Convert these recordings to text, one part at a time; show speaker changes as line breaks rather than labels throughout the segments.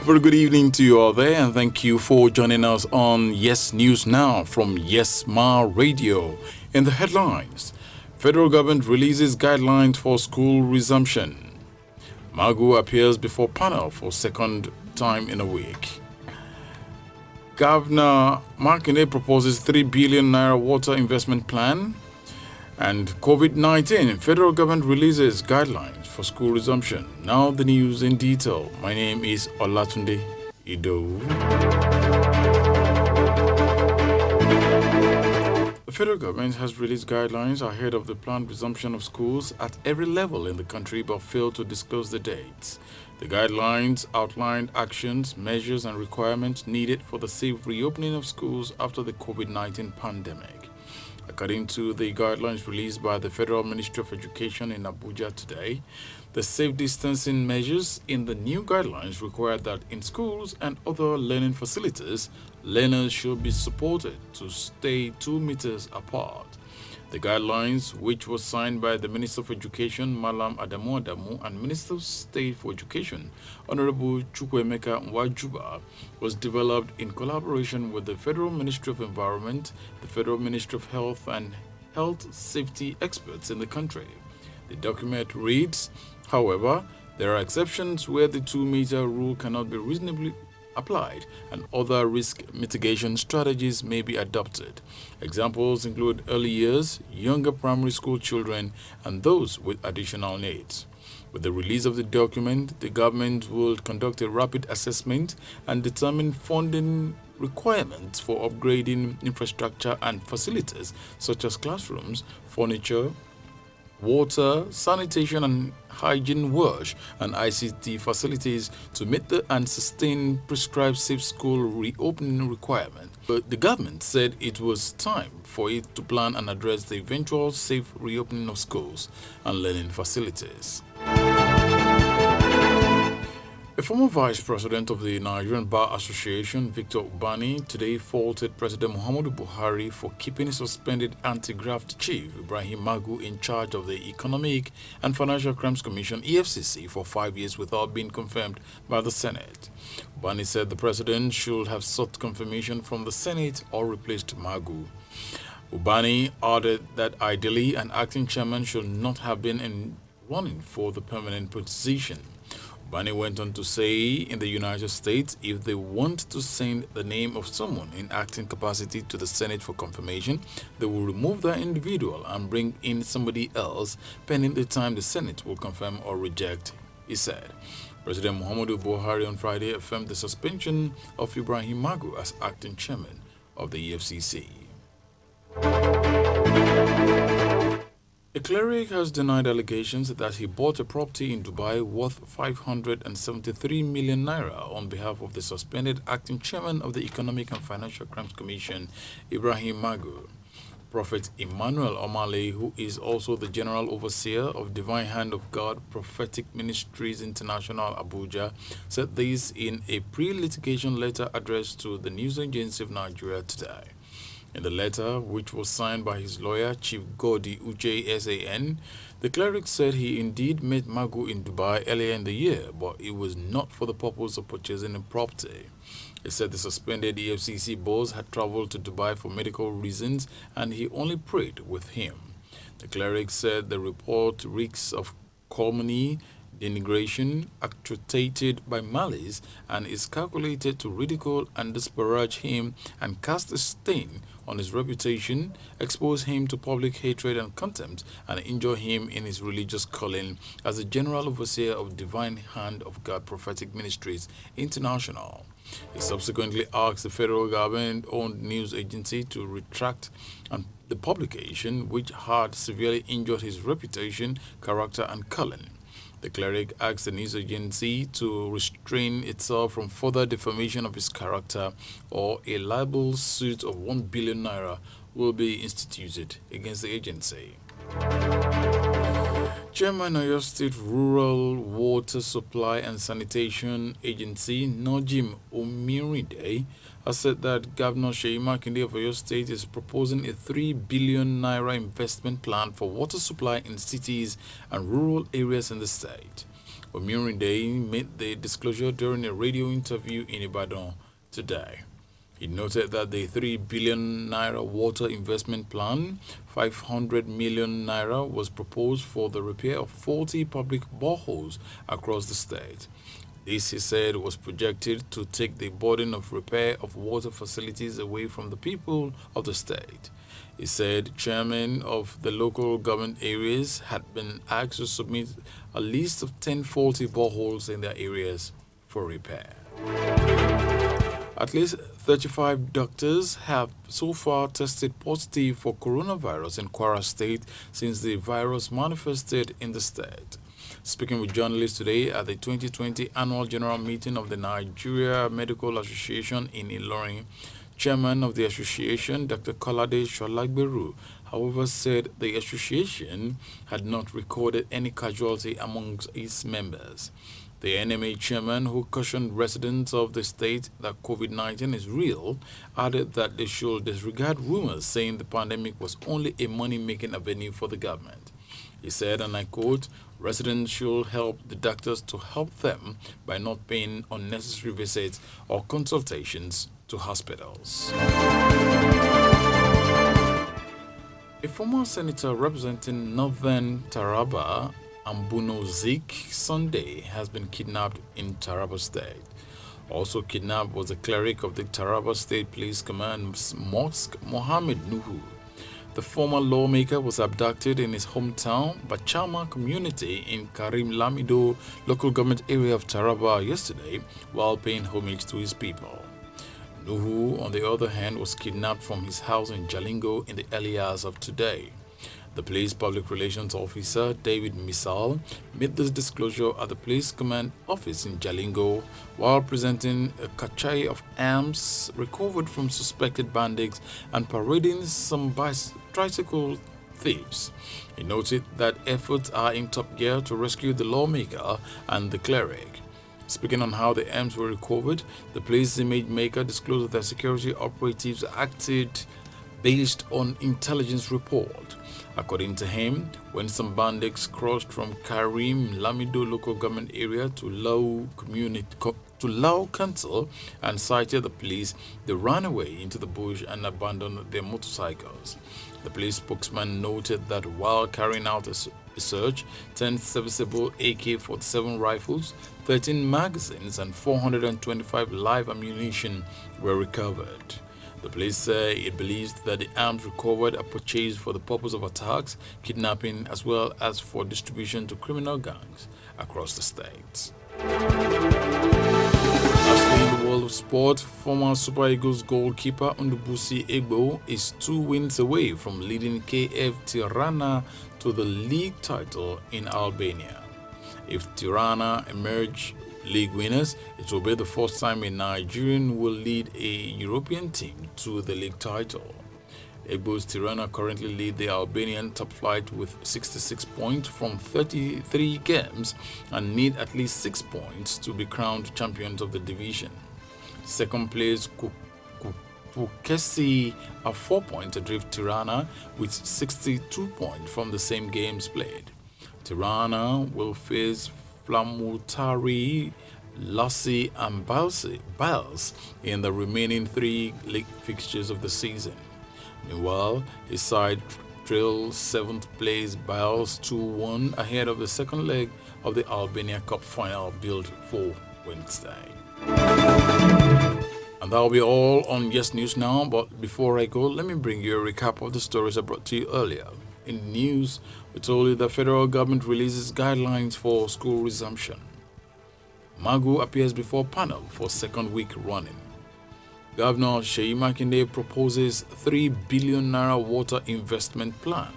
Very good evening to you all there, and thank you for joining us on Yes News Now from Yes Ma Radio. In the headlines, federal government releases guidelines for school resumption. Magu appears before panel for second time in a week. Governor Makinde proposes 3 billion naira water investment plan. And COVID-19, federal government releases guidelines for school resumption. Now the news in detail. My name is Olatunde Ido. The federal government has released guidelines ahead of the planned resumption of schools at every level in the country but failed to disclose the dates. The guidelines outlined actions, measures, and requirements needed for the safe reopening of schools after the COVID-19 pandemic. According to the guidelines released by the Federal Ministry of Education in Abuja today, the safe distancing measures in the new guidelines require that in schools and other learning facilities, learners should be supported to stay 2 meters apart. The guidelines, which was signed by the Minister of Education, Malam Adamu Adamu, and Minister of State for Education, Honorable Chukwuemeka Nwajuba, was developed in collaboration with the Federal Ministry of Environment, the Federal Ministry of Health, and health safety experts in the country. The document reads, however, there are exceptions where the 2-meter rule cannot be reasonably applied and other risk mitigation strategies may be adopted. Examples include early years, younger primary school children, and those with additional needs. With the release of the document, the government will conduct a rapid assessment and determine funding requirements for upgrading infrastructure and facilities such as classrooms, furniture, water, sanitation and hygiene wash, and ICT facilities to meet and sustain prescribed safe school reopening requirements. But the government said it was time for it to plan and address the eventual safe reopening of schools and learning facilities. A former vice president of the Nigerian Bar Association, Victor Ubani, today faulted President Muhammadu Buhari for keeping suspended anti-graft chief Ibrahim Magu in charge of the Economic and Financial Crimes Commission (EFCC) for 5 years without being confirmed by the Senate. Ubani said the president should have sought confirmation from the Senate or replaced Magu. Ubani added that ideally an acting chairman should not have been in running for the permanent position. Bani went on to say in the United States, if they want to send the name of someone in acting capacity to the Senate for confirmation, they will remove that individual and bring in somebody else pending the time the Senate will confirm or reject, he said. President Muhammadu Buhari on Friday affirmed the suspension of Ibrahim Magu as acting chairman of the EFCC. A cleric has denied allegations that he bought a property in Dubai worth 573 million naira on behalf of the suspended acting chairman of the Economic and Financial Crimes Commission, Ibrahim Magu. Prophet Emmanuel Omale, who is also the General Overseer of Divine Hand of God Prophetic Ministries International Abuja, said this in a pre-litigation letter addressed to the news agency of Nigeria today. In the letter, which was signed by his lawyer, Chief Godi Uche SAN, the cleric said he indeed met Magu in Dubai earlier in the year, but it was not for the purpose of purchasing a property. He said the suspended EFCC boss had traveled to Dubai for medical reasons and he only prayed with him. The cleric said the report reeks of calumny, denigration, actuated by malice, and is calculated to ridicule and disparage him and cast a stain on his reputation, expose him to public hatred and contempt, and injure him in his religious calling as the General Overseer of Divine Hand of God Prophetic Ministries International. He subsequently asked the federal government-owned news agency to retract the publication, which had severely injured his reputation, character, and calling. The cleric asked the news agency to restrain itself from further defamation of his character, or a libel suit of 1 billion naira will be instituted against the agency. Chairman of Oyo State Rural Water Supply and Sanitation Agency, Nojim Omirinde, has said that Governor Seyi Makinde of Oyo State is proposing a 3 billion naira investment plan for water supply in cities and rural areas in the state. Omirinde made the disclosure during a radio interview in Ibadan today. He noted that the 3 billion naira water investment plan, 500 million naira, was proposed for the repair of 40 public boreholes across the state. This, he said, was projected to take the burden of repair of water facilities away from the people of the state. He said chairmen of the local government areas had been asked to submit a list of 1040 boreholes in their areas for repair. At least 35 doctors have so far tested positive for coronavirus in Kwara State since the virus manifested in the state. Speaking with journalists today at the 2020 annual general meeting of the Nigeria Medical Association in Ilorin, Chairman of the association, Dr. Kolade Sholagberu, however, said the association had not recorded any casualty amongst its members. The NMA chairman, who cautioned residents of the state that COVID-19 is real, added that they should disregard rumors saying the pandemic was only a money-making avenue for the government. He said, and I quote, residents should help the doctors to help them by not paying unnecessary visits or consultations to hospitals. A former senator representing Northern Taraba, Ambuno Zik Sunday, has been kidnapped in Taraba State. Also kidnapped was the cleric of the Taraba State Police Command Mosque, Mohammed Nuhu. The former lawmaker was abducted in his hometown, Bachama community in Karim Lamido local government area of Taraba yesterday while paying homage to his people. Nuhu, on the other hand, was kidnapped from his house in Jalingo in the early hours of today. The police public relations officer, David Misal, made this disclosure at the police command office in Jalingo while presenting a cachet of arms recovered from suspected bandits and parading some tricycle thieves. He noted that efforts are in top gear to rescue the lawmaker and the cleric. Speaking on how the arms were recovered, the police image maker disclosed that security operatives acted based on intelligence report. According to him, when some bandits crossed from Karim Lamido local government area to Lao Council and sighted the police, they ran away into the bush and abandoned their motorcycles. The police spokesman noted that while carrying out a search, 10 serviceable AK-47 rifles, 13 magazines and 425 live ammunition were recovered. The police say it believes that the arms recovered are purchased for the purpose of attacks, kidnapping, as well as for distribution to criminal gangs across the states. Lastly, in the world of sport, former Super Eagles goalkeeper Ndubuisi Egbo is 2 wins away from leading KF Tirana to the league title in Albania. If Tirana emerge league winners, it will be the first time a Nigerian will lead a European team to the league title. Egbo's Tirana currently lead the Albanian top flight with 66 points from 33 games and need at least 6 points to be crowned champions of the division. Second place Pukesi are 4 points adrift Tirana with 62 points from the same games played. Tirana will face Flamutari, Lassi and Biles in the remaining 3 league fixtures of the season. Meanwhile, his side trailed 7th place Biles 2-1 ahead of the second leg of the Albania Cup final billed for Wednesday. And that'll be all on Yes News Now, but before I go, let me bring you a recap of the stories I brought to you earlier. In the news, we told you the federal government releases guidelines for school resumption. Magu appears before panel for second week running. Governor Seyi Makinde proposes 3 billion naira water investment plan.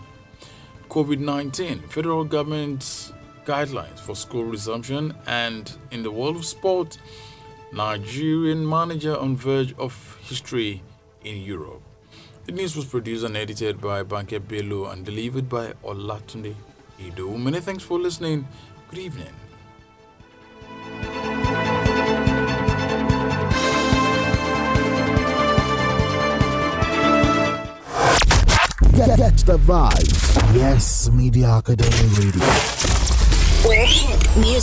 COVID-19, federal government guidelines for school resumption. And in the world of sport, Nigerian manager on verge of history in Europe. The news was produced and edited by Banke Bello and delivered by Olatunde Ido. Many thanks for listening. Good evening.
Get the vibes. Yes, Media Academy Radio.
Where hit music